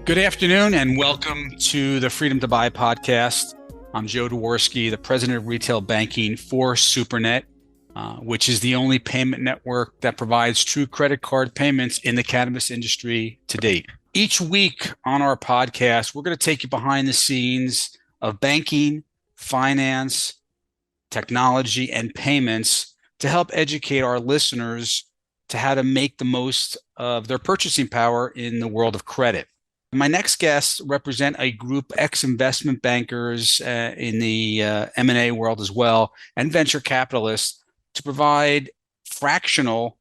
Good afternoon and welcome to the Freedom to Buy podcast. I'm Joe Dworsky, the president of retail banking for SuperNet, which is the only payment network that provides true credit card payments in the cannabis industry to date. Each week on our podcast, we're going to take you behind the scenes of banking, finance, technology, and payments to help educate our listeners to how to make the most of their purchasing power in the world of credit. My next guests represent a group ex-investment bankers in the M&A world as well, and venture capitalists to provide fractional,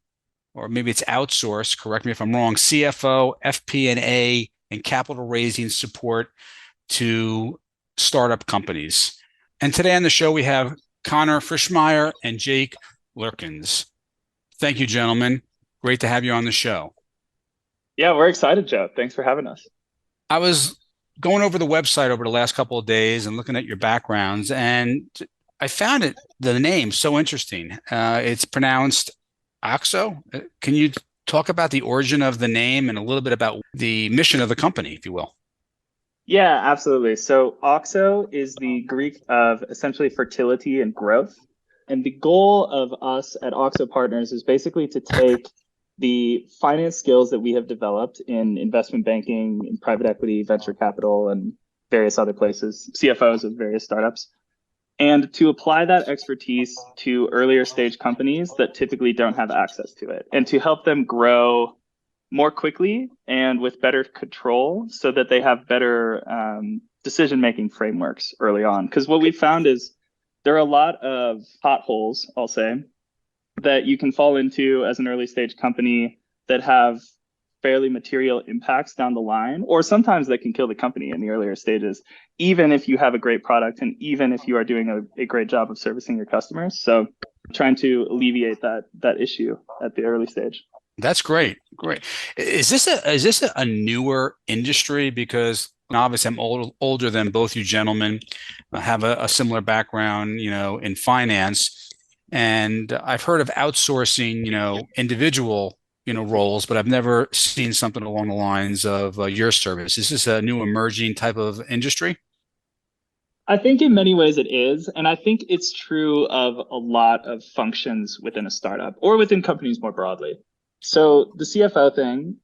or maybe it's outsourced, correct me if I'm wrong, CFO, FP&A, and capital raising support to startup companies. And today on the show, we have Connor Frischmeyer and Jake Luerkens. Thank you, gentlemen. Great to have you on the show. Yeah, we're excited, Joe. Thanks for having us. I was going over the website over the last couple of days and looking at your backgrounds, and I found the name so interesting. It's pronounced Auxo. Can you talk about the origin of the name and a little bit about the mission of the company, if you will? Yeah, absolutely. So Auxo is the Greek of essentially fertility and growth. And the goal of us at Auxo Partners is basically to take the finance skills that we have developed in investment banking, in private equity, venture capital, and various other places, CFOs of various startups, and to apply that expertise to earlier stage companies that typically don't have access to it, and to help them grow more quickly and with better control so that they have better decision-making frameworks early on. Because what we found is there are a lot of potholes, I'll say, that you can fall into as an early stage company that have fairly material impacts down the line, or sometimes that can kill the company in the earlier stages, even if you have a great product and even if you are doing a great job of servicing your customers. So trying to alleviate that issue at the early stage. That's great. Great. Is this a newer industry? Because obviously I'm older than both you gentlemen. I have a similar background, in finance. And I've heard of outsourcing, individual, roles, but I've never seen something along the lines of your service. Is this a new emerging type of industry? I think in many ways it is. And I think it's true of a lot of functions within a startup or within companies more broadly. So the CFO thing,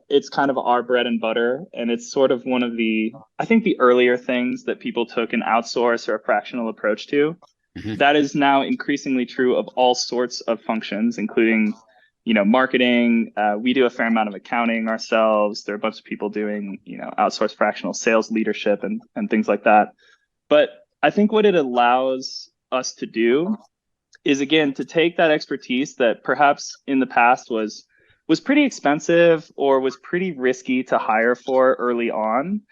it's kind of our bread and butter. And it's sort of one of I think the earlier things that people took an outsource or a fractional approach to. Mm-hmm. That is now increasingly true of all sorts of functions, including, marketing. We do a fair amount of accounting ourselves. There are a bunch of people doing, outsourced fractional sales leadership and things like that. But I think what it allows us to do is, again, to take that expertise that perhaps in the past was pretty expensive or was pretty risky to hire for early on.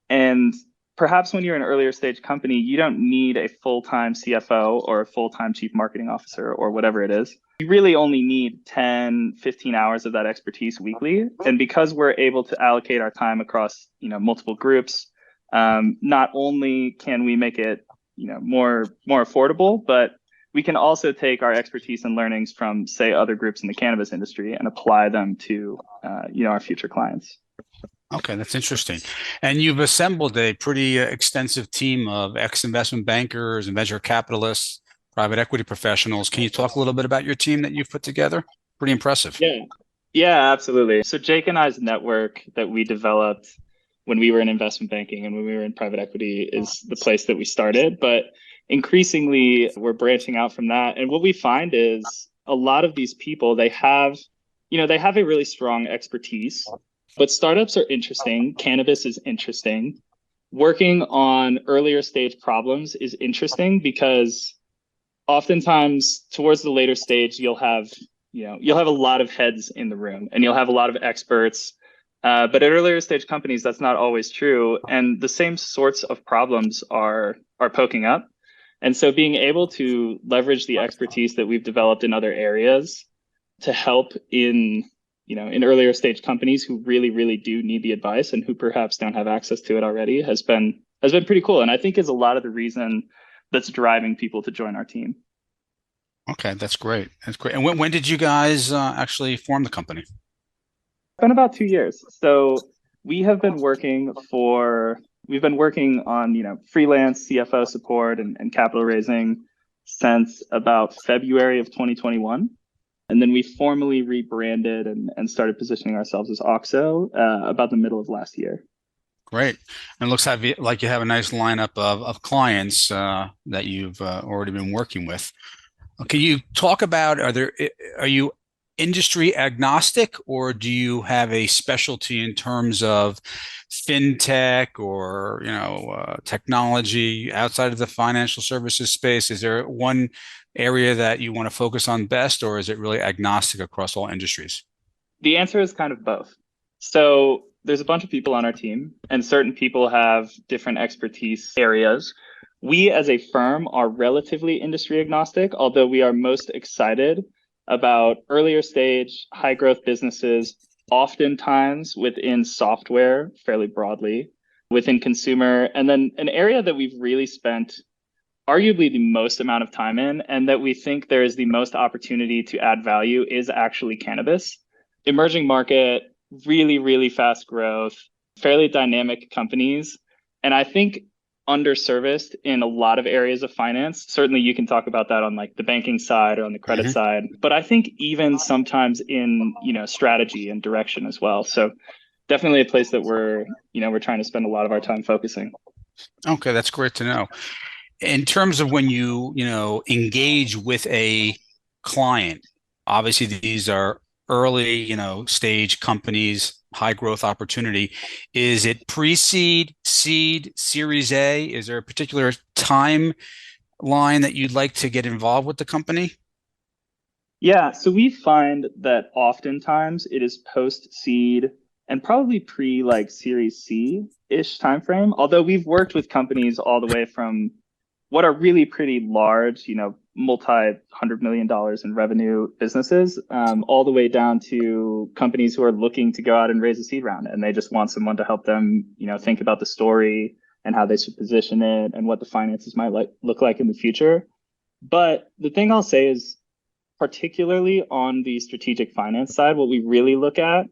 And perhaps when you're an earlier stage company, you don't need a full-time CFO or a full-time chief marketing officer or whatever it is. You really only need 10, 15 hours of that expertise weekly. And because we're able to allocate our time across, multiple groups, not only can we make it, more affordable, but we can also take our expertise and learnings from, say, other groups in the cannabis industry and apply them to, our future clients. Okay, that's interesting. And you've assembled a pretty extensive team of ex-investment bankers and venture capitalists, private equity professionals. Can you talk a little bit about your team that you've put together? Pretty impressive. Yeah, absolutely. So Jake and I's network that we developed when we were in investment banking and when we were in private equity is the place that we started. But increasingly, we're branching out from that. And what we find is a lot of these people, they have a really strong expertise. But startups are interesting. Cannabis is interesting. Working on earlier stage problems is interesting because oftentimes towards the later stage, you'll have a lot of heads in the room and you'll have a lot of experts. But at earlier stage companies, that's not always true. And the same sorts of problems are poking up. And so being able to leverage the expertise that we've developed in other areas to help in earlier stage companies who really, really do need the advice and who perhaps don't have access to it already has been pretty cool. And I think is a lot of the reason that's driving people to join our team. Okay, that's great. That's great. And when did you guys actually form the company? It's been about 2 years. So We've been working on, freelance CFO support and capital raising since about February of 2021. And then we formally rebranded and started positioning ourselves as Auxo about the middle of last year. Great. And it looks like you have a nice lineup of clients that you've already been working with. Can you talk about, are you industry agnostic, or do you have a specialty in terms of fintech or, technology outside of the financial services space? Is there one area that you want to focus on best, or is it really agnostic across all industries? The answer is kind of both. So there's a bunch of people on our team, and certain people have different expertise areas. We as a firm are relatively industry agnostic, although we are most excited about earlier stage, high growth businesses, oftentimes within software, fairly broadly, within consumer. And then an area that we've really spent arguably the most amount of time in, and that we think there is the most opportunity to add value, is actually cannabis. Emerging market, really, really fast growth, fairly dynamic companies. And I think underserviced in a lot of areas of finance. Certainly you can talk about that on like the banking side or on the credit side, but I think even sometimes in, strategy and direction as well. So definitely a place that we're trying to spend a lot of our time focusing. Okay, that's great to know. In terms of when engage with a client, obviously these are early, stage companies, high growth opportunity. Is it pre-seed, seed, Series A? Is there a particular timeline that you'd like to get involved with the company? Yeah, so we find that oftentimes it is post seed and probably pre like Series C-ish timeframe. Although we've worked with companies all the way from what are really pretty large, multi-$100 million in revenue businesses, all the way down to companies who are looking to go out and raise a seed round, and they just want someone to help them, think about the story and how they should position it and what the finances might look like in the future. But the thing I'll say is, particularly on the strategic finance side, what we really look at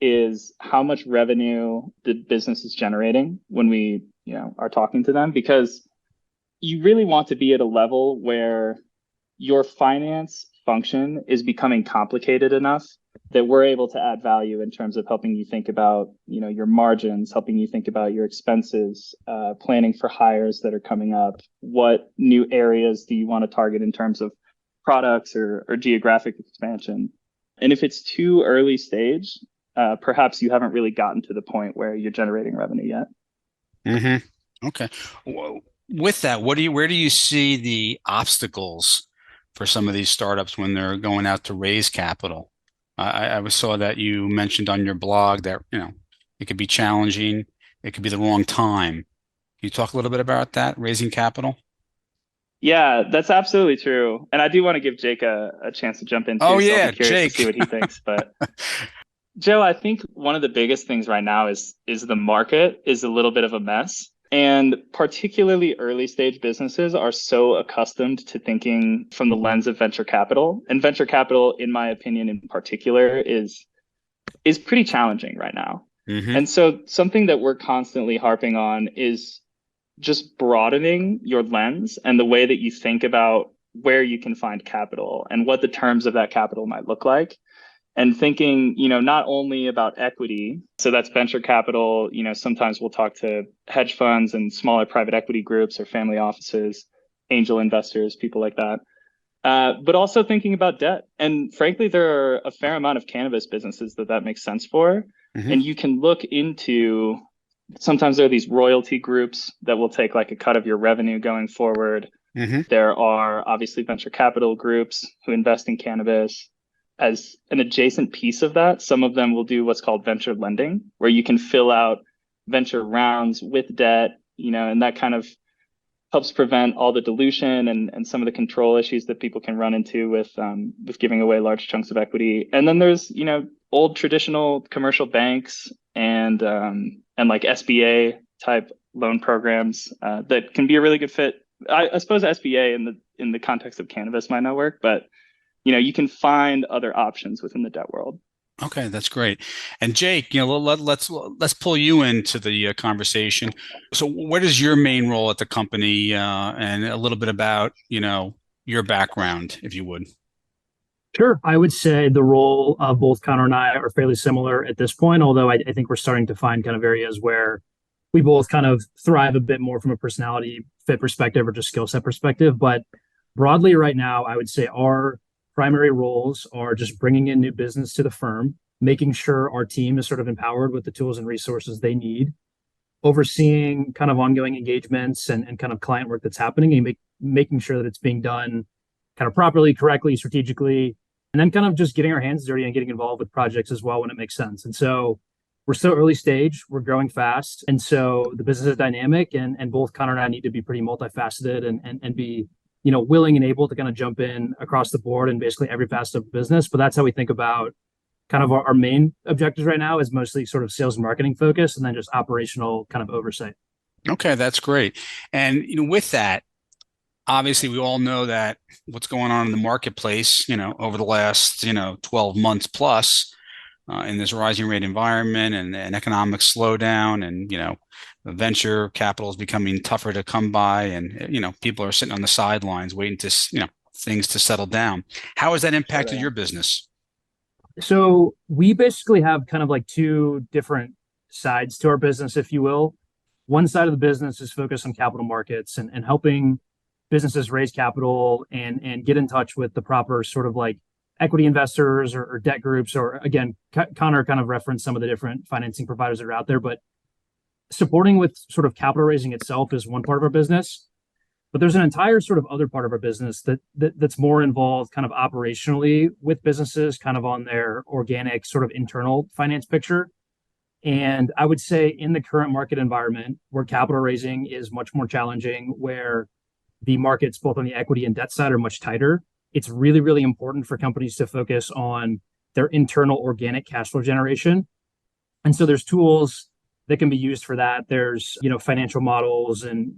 is how much revenue the business is generating when we, are talking to them, because you really want to be at a level where your finance function is becoming complicated enough that we're able to add value in terms of helping you think about, your margins, helping you think about your expenses, planning for hires that are coming up. What new areas do you want to target in terms of products or geographic expansion? And if it's too early stage, perhaps you haven't really gotten to the point where you're generating revenue yet. Mm-hmm. Okay. With that, where do you see the obstacles for some of these startups when they're going out to raise capital? I saw that you mentioned on your blog that, it could be challenging. It could be the wrong time. Can you talk a little bit about that, raising capital? Yeah, that's absolutely true. And I do want to give Jake a chance to jump in Oh too. So I'll yeah, be curious to Jake. see what he thinks. But Joe, I think one of the biggest things right now is the market is a little bit of a mess. And particularly early stage businesses are so accustomed to thinking from the lens of venture capital. And venture capital, in my opinion, in particular, is pretty challenging right now. Mm-hmm. And so something that we're constantly harping on is just broadening your lens and the way that you think about where you can find capital and what the terms of that capital might look like. And thinking, not only about equity, so that's venture capital, sometimes we'll talk to hedge funds and smaller private equity groups or family offices, angel investors, people like that. But also thinking about debt. And frankly, there are a fair amount of cannabis businesses that makes sense for. Mm-hmm. And you can look into, sometimes there are these royalty groups that will take like a cut of your revenue going forward. Mm-hmm. There are obviously venture capital groups who invest in cannabis. As an adjacent piece of that, some of them will do what's called venture lending, where you can fill out venture rounds with debt, and that kind of helps prevent all the dilution and some of the control issues that people can run into with giving away large chunks of equity. And then there's, old traditional commercial banks and like SBA type loan programs that can be a really good fit. I suppose SBA in the context of cannabis might not work, but you can find other options within the debt world. Okay, that's great. And Jake, let's pull you into the conversation. So, what is your main role at the company, and a little bit about your background, if you would. Sure. I would say the role of both Connor and I are fairly similar at this point, although I think we're starting to find kind of areas where we both kind of thrive a bit more from a personality fit perspective or just skill set perspective. But broadly, right now, I would say our primary roles are just bringing in new business to the firm, making sure our team is sort of empowered with the tools and resources they need, overseeing kind of ongoing engagements and kind of client work that's happening and making sure that it's being done kind of properly, correctly, strategically, and then kind of just getting our hands dirty and getting involved with projects as well when it makes sense. And so we're still early stage, we're growing fast. And so the business is dynamic and both Connor and I need to be pretty multifaceted and be, willing and able to kind of jump in across the board in basically every facet of business. But that's how we think about kind of our main objectives right now is mostly sort of sales and marketing focus and then just operational kind of oversight. Okay, that's great. And with that, obviously we all know that what's going on in the marketplace, over the last, 12 months plus, in this rising rate environment and economic slowdown, and the venture capital is becoming tougher to come by, and people are sitting on the sidelines waiting to things to settle down. How has that impacted your business? So we basically have kind of like two different sides to our business, if you will. One side of the business is focused on capital markets and helping businesses raise capital and get in touch with the proper sort of like equity investors or debt groups, or again, Connor kind of referenced some of the different financing providers that are out there, but supporting with sort of capital raising itself is one part of our business. But there's an entire sort of other part of our business that's more involved kind of operationally with businesses kind of on their organic sort of internal finance picture. And I would say in the current market environment where capital raising is much more challenging, where the markets both on the equity and debt side are much tighter, it's really, really important for companies to focus on their internal organic cash flow generation. And so there's tools that can be used for that. There's, financial models and,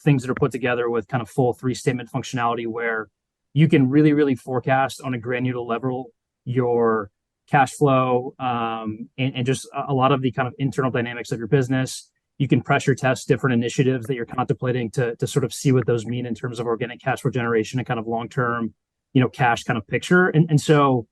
things that are put together with kind of full three statement functionality where you can really, really forecast on a granular level your cash flow, and just a lot of the kind of internal dynamics of your business. You can pressure test different initiatives that you're contemplating to sort of see what those mean in terms of organic cash flow generation and kind of long-term, cash kind of picture. And so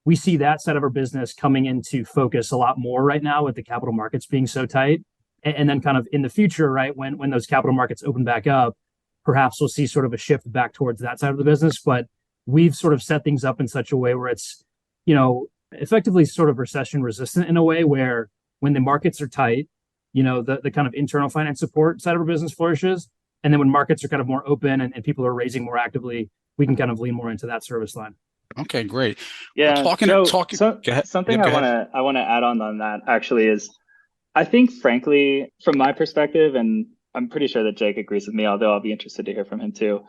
we see that side of our business coming into focus a lot more right now with the capital markets being so tight. And then kind of in the future, right, when those capital markets open back up, perhaps we'll see sort of a shift back towards that side of the business. But we've sort of set things up in such a way where it's, effectively sort of recession resistant in a way where when the markets are tight, the kind of internal finance support side of our business flourishes. And then when markets are kind of more open and people are raising more actively, we can kind of lean more into that service line. Okay, great. Yeah. Talking. So Go ahead. something Yep, go I want to add on that actually is I think frankly, from my perspective, and I'm pretty sure that Jake agrees with me, although I'll be interested to hear from him too.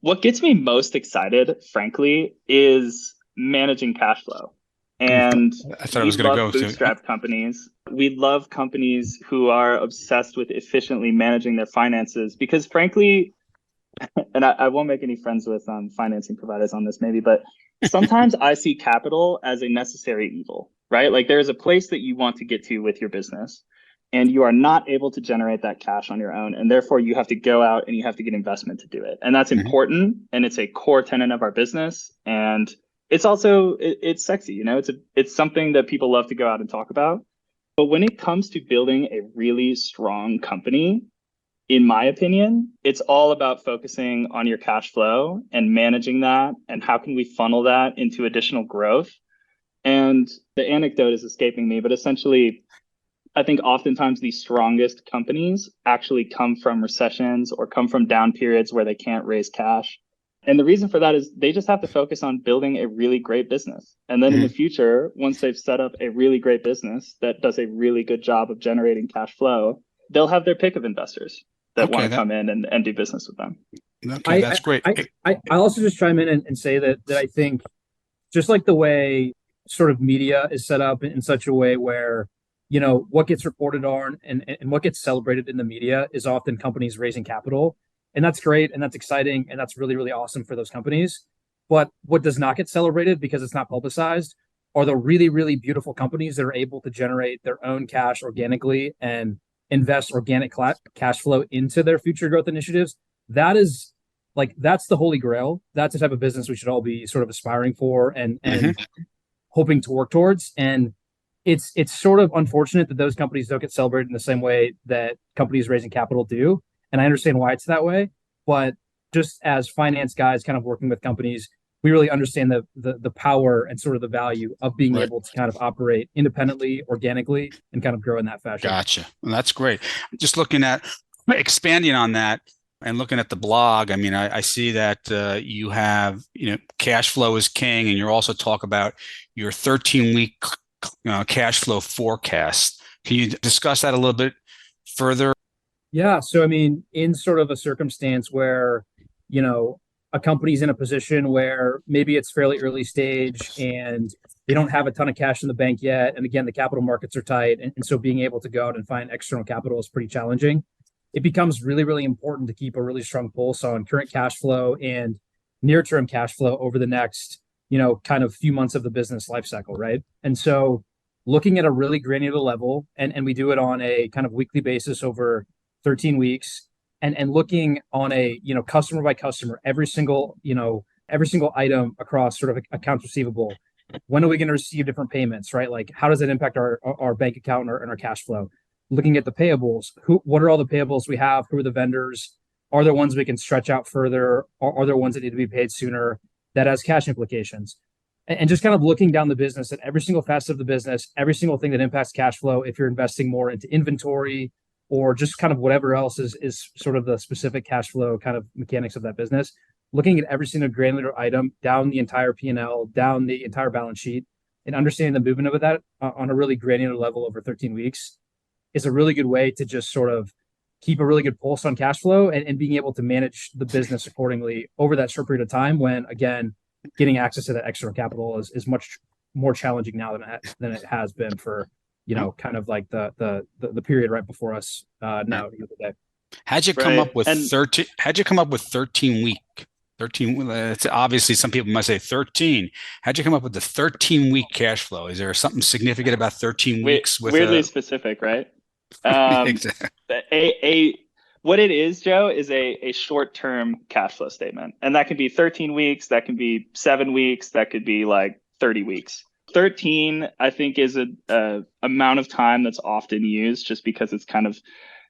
What gets me most excited, frankly, is managing cash flow. And I thought I we was going to love go to. bootstrap companies. We love companies who are obsessed with efficiently managing their finances because frankly, and I won't make any friends with financing providers on this maybe, but sometimes I see capital as a necessary evil, right? Like there is a place that you want to get to with your business and you are not able to generate that cash on your own. And therefore you have to go out and you have to get investment to do it. And that's important. And it's a core tenet of our business. And it's also, it's sexy, it's something that people love to go out and talk about. But when it comes to building a really strong company, in my opinion, it's all about focusing on your cash flow and managing that. And how can we funnel that into additional growth? And the anecdote is escaping me, but essentially, I think oftentimes the strongest companies actually come from recessions or come from down periods where they can't raise cash. And the reason for that is they just have to focus on building a really great business. And then in the future, once they've set up a really great business that does a really good job of generating cash flow, they'll have their pick of investors that want to come in and do business with them. Okay, that's great. I'll also just chime in and say that I think just like the way sort of media is set up in such a way where, what gets reported on and what gets celebrated in the media is often companies raising capital. And that's great. And that's exciting. And that's really, really awesome for those companies. But what does not get celebrated because it's not publicized are the really, really beautiful companies that are able to generate their own cash organically and invest organic cash flow into their future growth initiatives. That is that's the holy grail. That's the type of business we should all be sort of aspiring for and hoping to work towards. And it's sort of unfortunate that those companies don't get celebrated in the same way that companies raising capital do. And I understand why it's that way, but just as finance guys kind of working with companies, we really understand the power and sort of the value of being able to kind of operate independently, organically, and kind of grow in that fashion. Gotcha. Well, that's great. Just looking at expanding on that and looking at the blog, I mean, I see that you have, cash flow is king, and you also talk about your 13-week cash flow forecast. Can you discuss that a little bit further? Yeah. So, I mean, in sort of a circumstance where, a company's in a position where maybe it's fairly early stage and they don't have a ton of cash in the bank yet. And again, the capital markets are tight. And so being able to go out and find external capital is pretty challenging. It becomes really, really important to keep a really strong pulse on current cash flow and near-term cash flow over the next, kind of few months of the business life cycle, right? And so looking at a really granular level, and we do it on a kind of weekly basis over 13 weeks, and looking on a, customer by customer, every single item across sort of accounts receivable. When are we going to receive different payments, right? Like, how does that impact our bank account and our cash flow? Looking at the payables, what are all the payables we have? Who are the vendors? Are there ones we can stretch out further? Are there ones that need to be paid sooner? That has cash implications. And just kind of looking down the business at every single facet of the business, every single thing that impacts cash flow, if you're investing more into inventory or just kind of whatever else is sort of the specific cash flow kind of mechanics of that business, looking at every single granular item down the entire P&L, down the entire balance sheet, and understanding the movement of that on a really granular level over 13 weeks is a really good way to just sort of keep a really good pulse on cash flow and being able to manage the business accordingly over that short period of time when, again, getting access to that external capital is much more challenging now than it has been for, kind of like the period right before us now the other day. How'd you come up with 13? How'd you come up with 13 week? 13. It's obviously some people might say 13. How'd you come up with the 13-week cash flow? Is there something significant about 13 weeks? Weirdly specific, right? Exactly. What it is, Joe, is a short-term cash flow statement, and that can be 13 weeks, that can be 7 weeks, that could be like 30 weeks. 13, I think, is a amount of time that's often used just because it's kind of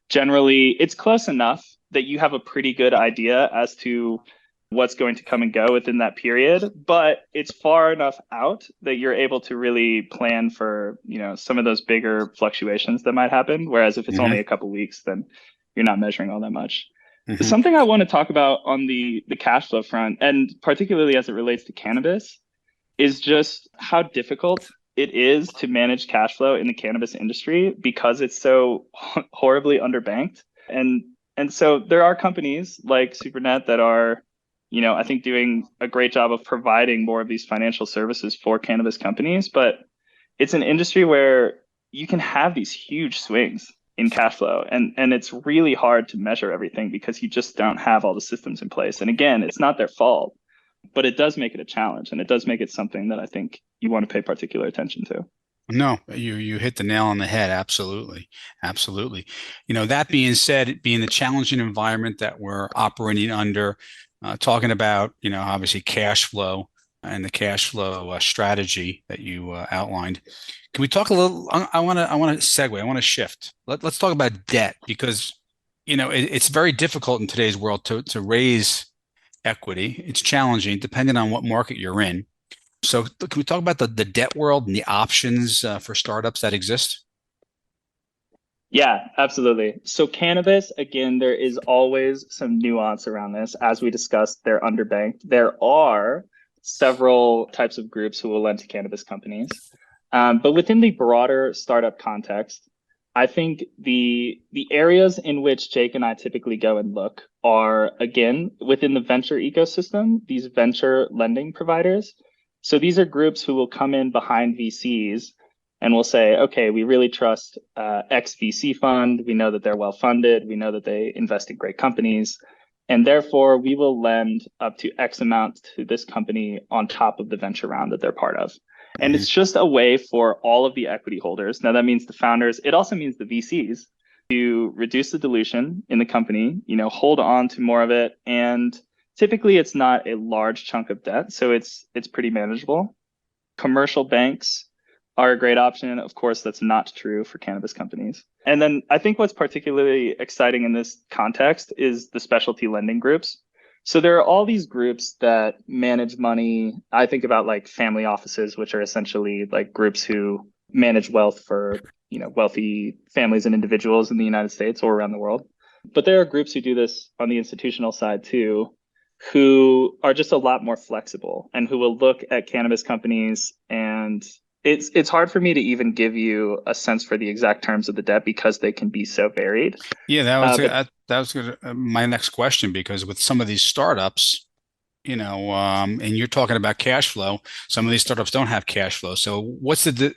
generally it's close enough that you have a pretty good idea as to what's going to come and go within that period, but it's far enough out that you're able to really plan for, some of those bigger fluctuations that might happen. Whereas if it's only a couple weeks, then you're not measuring all that much. Something I want to talk about on the cash flow front, and particularly as it relates to cannabis, is just how difficult it is to manage cash flow in the cannabis industry because it's so horribly underbanked. And so there are companies like SuperNet that are, I think doing a great job of providing more of these financial services for cannabis companies, but it's an industry where you can have these huge swings in cash flow and it's really hard to measure everything because you just don't have all the systems in place. And again, it's not their fault, but it does make it a challenge and it does make it something that I think you want to pay particular attention to. No, you hit the nail on the head. Absolutely. Absolutely. That being said, being the challenging environment that we're operating under, talking about, obviously cash flow and the cash flow strategy that you outlined. Can we talk a little? I want to segue. I want to shift. Let's talk about debt because, it's very difficult in today's world to raise equity. It's challenging depending on what market you're in. So can we talk about the debt world and the options for startups that exist? Yeah, absolutely. So cannabis, again, there is always some nuance around this. As we discussed, they're underbanked. There are several types of groups who will lend to cannabis companies. But within the broader startup context, I think the areas in which Jake and I typically go and look are, again, within the venture ecosystem, these venture lending providers. So these are groups who will come in behind VCs and will say, okay, we really trust X VC fund. We know that they're well funded. We know that they invest in great companies. And therefore, we will lend up to X amount to this company on top of the venture round that they're part of. And it's just a way for all of the equity holders. Now that means the founders, it also means the VCs to reduce the dilution in the company, hold on to more of it. And typically it's not a large chunk of debt, so it's pretty manageable. Commercial banks are a great option. Of course, that's not true for cannabis companies. And then I think what's particularly exciting in this context is the specialty lending groups. So there are all these groups that manage money. I think about like family offices, which are essentially like groups who manage wealth for, wealthy families and individuals in the United States or around the world. But there are groups who do this on the institutional side too, who are just a lot more flexible and who will look at cannabis companies. And it's hard for me to even give you a sense for the exact terms of the debt because they can be so varied. Yeah, that was my next question, because with some of these startups, and you're talking about cash flow, some of these startups don't have cash flow. So what's the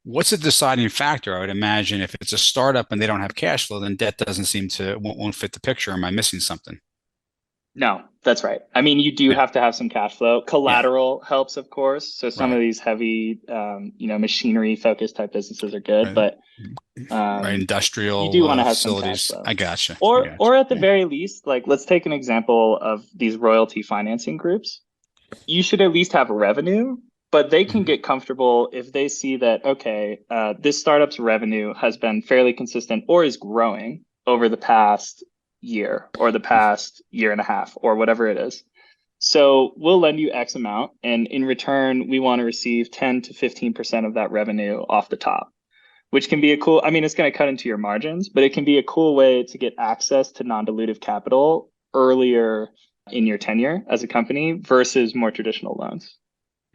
deciding factor? I would imagine if it's a startup and they don't have cash flow, then debt won't fit the picture. Am I missing something? No, that's right. I mean, you do have to have some cash flow. Collateral helps, of course. So some of these heavy, machinery focused type businesses are good, but industrial you do want to have facilities. some cash flow. I gotcha. Or at the very least, like let's take an example of these royalty financing groups. You should at least have revenue, but they can get comfortable if they see that, okay, this startup's revenue has been fairly consistent or is growing over the past year or the past year and a half or whatever it is. So we'll lend you X amount, and in return, we want to receive 10 to 15% of that revenue off the top, which can be it's going to cut into your margins, but it can be a cool way to get access to non-dilutive capital earlier in your tenure as a company versus more traditional loans.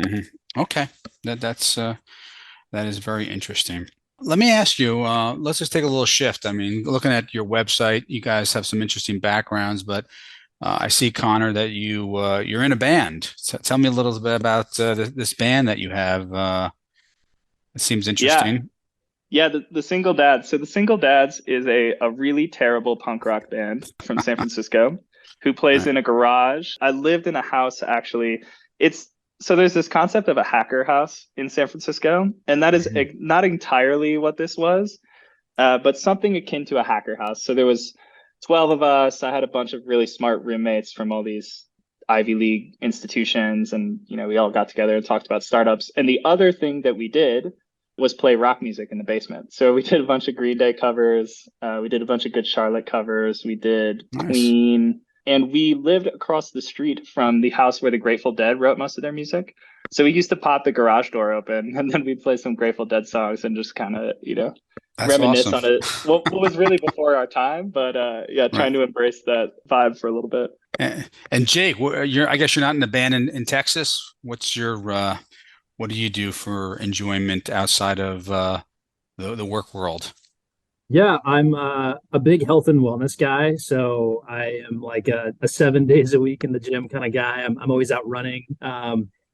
Mm-hmm. Okay. That is very interesting. Let me ask you, let's just take a little shift. I mean, looking at your website, you guys have some interesting backgrounds, but I see, Connor, that you're in a band. So tell me a little bit about this band that you have. It seems interesting. Yeah, the Single Dads. So the Single Dads is a really terrible punk rock band from San Francisco who plays in a garage. I lived in a house, actually. So there's this concept of a hacker house in San Francisco, and that is not entirely what this was, but something akin to a hacker house. So there was 12 of us. I had a bunch of really smart roommates from all these Ivy League institutions, and we all got together and talked about startups. And the other thing that we did was play rock music in the basement. So we did a bunch of Green Day covers. We did a bunch of Good Charlotte covers. We did Queen. And we lived across the street from the house where the Grateful Dead wrote most of their music. So we used to pop the garage door open, and then we'd play some Grateful Dead songs and just kind of, reminisce on it. What was really before our time, but trying to embrace that vibe for a little bit. And Jake, I guess you're not in the band in Texas. What's your what do you do for enjoyment outside of the work world? Yeah, I'm a big health and wellness guy. So I am like a 7 days a week in the gym kind of guy. I'm always out running.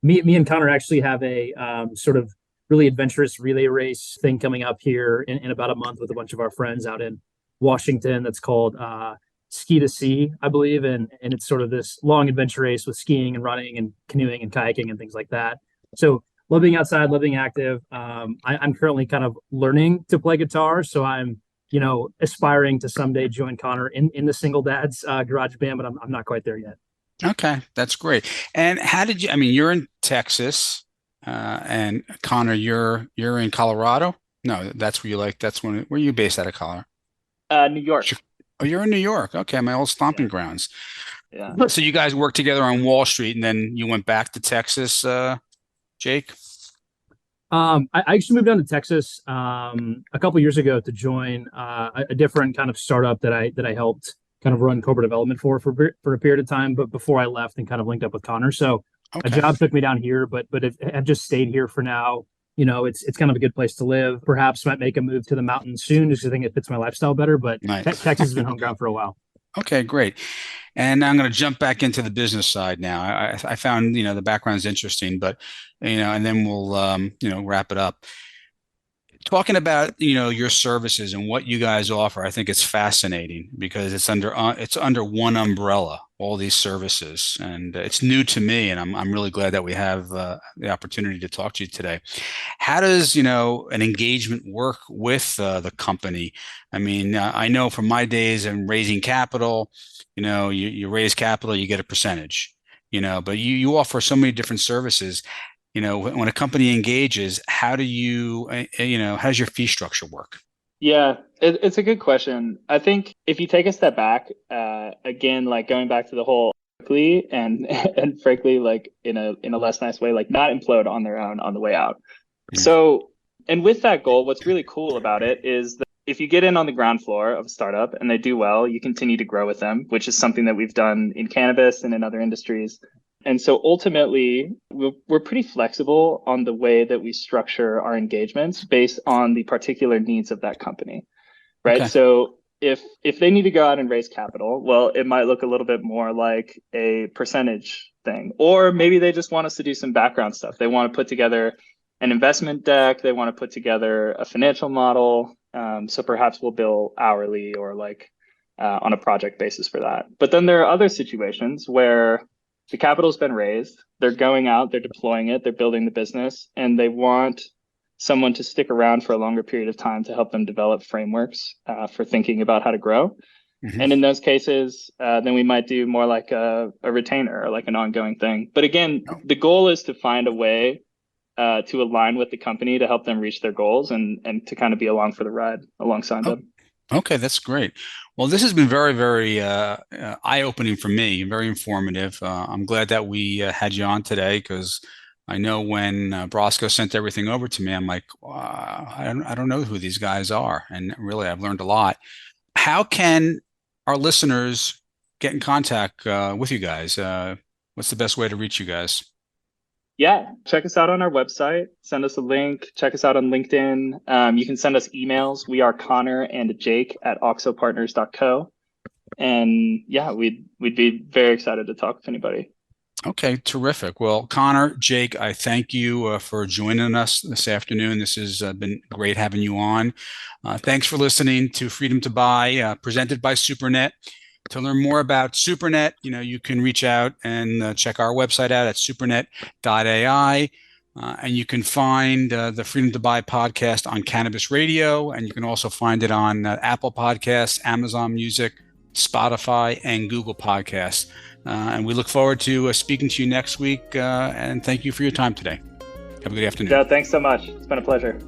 Me and Connor actually have a sort of really adventurous relay race thing coming up here in about a month with a bunch of our friends out in Washington. That's called Ski to Sea, I believe. And it's sort of this long adventure race with skiing and running and canoeing and kayaking and things like that. So love being outside, love being active. I'm currently kind of learning to play guitar. So I'm aspiring to someday join Connor in the Single Dads garage band, but I'm not quite there yet. Okay, that's great. And how did you? I mean, you're in Texas, and Connor, you're in Colorado. No, that's where you like. Where are you based out of, Colorado? New York. Oh, you're in New York. Okay, my old stomping grounds. Yeah. So you guys worked together on Wall Street, and then you went back to Texas, Jake? I actually moved down to Texas a couple years ago to join a different kind of startup that I helped kind of run corporate development for a period of time, but before I left and kind of linked up with Connor. So a job took me down here, but I've just stayed here for now. It's kind of a good place to live. Perhaps might make a move to the mountains soon, just because I think it fits my lifestyle better. But Texas has been home ground for a while. Okay, great. And I'm going to jump back into the business side now. I found, the background is interesting, but, and then we'll, wrap it up. Talking about, your services and what you guys offer, I think it's fascinating because it's under one umbrella. all these services, and it's new to me, and I'm really glad that we have the opportunity to talk to you today. How does an engagement work with the company? I mean, I know from my days in raising capital, you raise capital, you get a percentage, but you offer so many different services. When a company engages, how do how does your fee structure work? Yeah, it's a good question. I think if you take a step back, again, like going back to the whole quickly and and frankly, like in a less nice way, like not implode on their own on the way out. So, and with that goal, what's really cool about it is that if you get in on the ground floor of a startup and they do well, you continue to grow with them, which is something that we've done in cannabis and in other industries. And so ultimately, we're pretty flexible on the way that we structure our engagements based on the particular needs of that company, right? Okay. So if they need to go out and raise capital, well, it might look a little bit more like a percentage thing, or maybe they just want us to do some background stuff. They want to put together an investment deck. They want to put together a financial model. So perhaps we'll bill hourly or like on a project basis for that. But then there are other situations where the capital's been raised, they're going out, they're deploying it, they're building the business, and they want someone to stick around for a longer period of time to help them develop frameworks for thinking about how to grow. Mm-hmm. And in those cases, then we might do more like a retainer or like an ongoing thing. But again, the goal is to find a way to align with the company to help them reach their goals and to kind of be along for the ride alongside them. Okay, that's great. Well, this has been very, very eye-opening for me, very informative. I'm glad that we had you on today because I know when Brosco sent everything over to me, I'm like, I don't know who these guys are. And really, I've learned a lot. How can our listeners get in contact with you guys? What's the best way to reach you guys? Yeah, check us out on our website. Send us a link. Check us out on LinkedIn. You can send us emails. We are Connor and Jake at auxopartners.co. And yeah, we'd be very excited to talk with anybody. Okay, terrific. Well, Connor, Jake, I thank you for joining us this afternoon. This has been great having you on. Thanks for listening to Freedom to Buy, presented by SuperNet. To learn more about SuperNet, you can reach out and check our website out at supernet.ai. And you can find the Freedom to Buy podcast on Cannabis Radio. And you can also find it on Apple Podcasts, Amazon Music, Spotify, and Google Podcasts. And we look forward to speaking to you next week. And thank you for your time today. Have a good afternoon. Yeah, thanks so much. It's been a pleasure.